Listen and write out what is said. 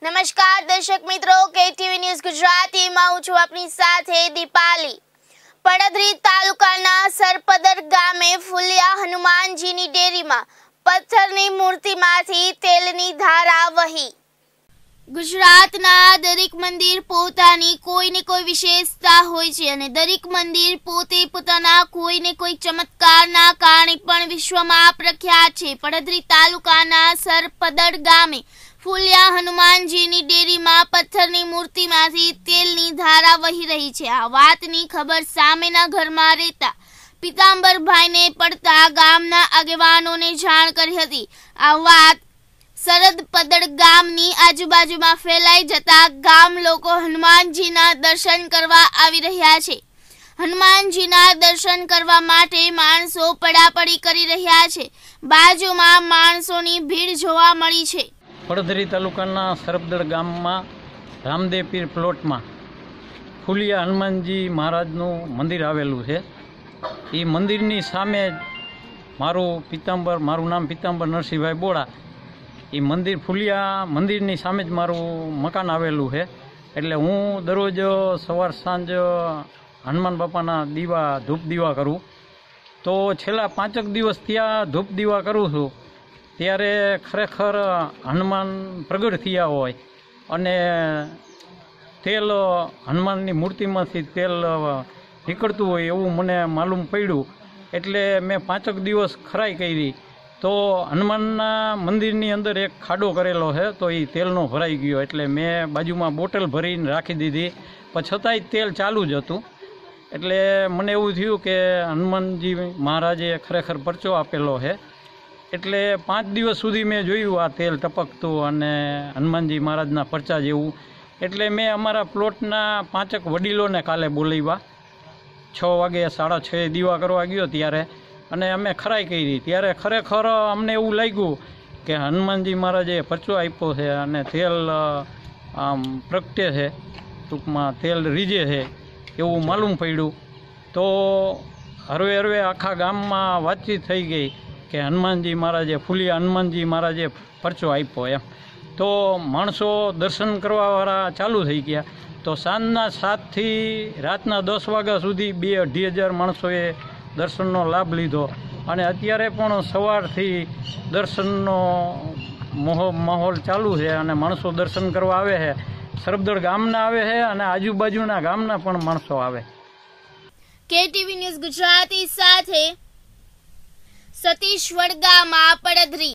નમસ્કાર દર્શક મિત્રો, કેટીવી ન્યૂઝ ગુજરાતીમાં હું છું આપની સાથે દીપાલી। પડધરી તાલુકાના સરપદર ગામે ફુલિયા હનુમાનજીની ડેરીમાં પથ્થરની મૂર્તિમાંથી તેલની ધારા વહી। ગુજરાતના દરેક મંદિર પોતાની કોઈને કોઈ વિશેષતા હોય છે અને દરેક મંદિર પોતે પોતાના કોઈને કોઈ ચમત્કારના કારણે પણ વિશ્વમાં પ્રખ્યાત છે। પડધરી તાલુકાના સરપદર ગામે ફુલિયા હનુમાનજીની ડેરીમાં પથ્થરની મૂર્તિમાંથી તેલની ધારા વહી રહી છે। આ વાતની ખબર સામેના ઘરમાં રહેતા પિતાંબરભાઈને પડતા ગામના આગેવાનોને જાણ કરી હતી। આ વાત સરપદર ગામની આજુબાજુમાં ફેલાઈ જતા ગામ લોકો હનુમાનજીના દર્શન કરવા આવી રહ્યા છે। હનુમાનજીના દર્શન કરવા માટે માણસો પડાપડી કરી રહ્યા છે। બાજુમાં માણસોની ભીડ જોવા મળી છે। પડધરી તાલુકાના સરપદર ગામમાં રામદેવ પીર પ્લોટમાં ફુલિયા હનુમાનજી મહારાજનું મંદિર આવેલું છે। એ મંદિરની સામે મારું નામ પિતાંબર નરસિંહભાઈ બોડા। એ મંદિર ફુલિયા મંદિરની સામે જ મારું મકાન આવેલું છે। એટલે હું દરરોજ સવાર સાંજ હનુમાન બાપાના ધૂપ દીવા કરું। તો છેલ્લા 5 દિવસ ત્યાં ધૂપ દીવા કરું છું ત્યારે ખરેખર હનુમાન પ્રગટ થયા હોય અને તેલ હનુમાનની મૂર્તિમાંથી તેલ નીકળતું હોય એવું મને માલુમ પડ્યું। એટલે મેં 5 દિવસ ખરાઈ કરી તો હનુમાનના મંદિરની અંદર એક ખાડો કરેલો છે તો એ તેલનો ભરાઈ ગયો। એટલે મેં બાજુમાં બોટલ ભરીને રાખી દીધી, પણ છતાંય તેલ ચાલુ જ હતું। એટલે મને એવું થયું કે હનુમાનજી મહારાજે ખરેખર પરચો આપેલો છે। એટલે 5 દિવસ સુધી મેં જોયું આ તેલ ટપકતું અને હનુમાનજી મહારાજના પરચા જેવું। એટલે મેં અમારા પ્લોટના 5 વડીલોને કાલે બોલાવ્યા। 6 વાગે 6:30 દીવા કરવા ગયો ત્યારે અને અમે ખરાઈ કરી ત્યારે ખરેખર અમને એવું લાગ્યું કે હનુમાનજી મહારાજે પરચો આપ્યો છે અને તેલ આમ પ્રગટે છે, ટૂંકમાં તેલ રીજે છે એવું માલુમ પડ્યું। તો હરવે આખા ગામમાં વાતચીત થઈ ગઈ કે હનુમાનજી મહારાજે ફુલિયા હનુમાનજી મહારાજે પરચો આપ્યો એમ। તો માણસો દર્શન કરવાવાળા ચાલુ થઈ ગયા। તો સાંજના 7 થી રાતના 10 વાગ્યા સુધી 2-2.5 હજાર માણસોએ દર્શનનો લાભ લીધો અને અત્યારે પણ સવારથી દર્શનનો માહોલ ચાલુ છે અને માણસો દર્શન કરવા આવે છે। સરપદર ગામના આવે છે અને આજુબાજુના ગામના પણ માણસો આવે। કેટીવી ન્યૂઝ ગુજરાતી સાથે સતીશ વડગામા, પડધરી।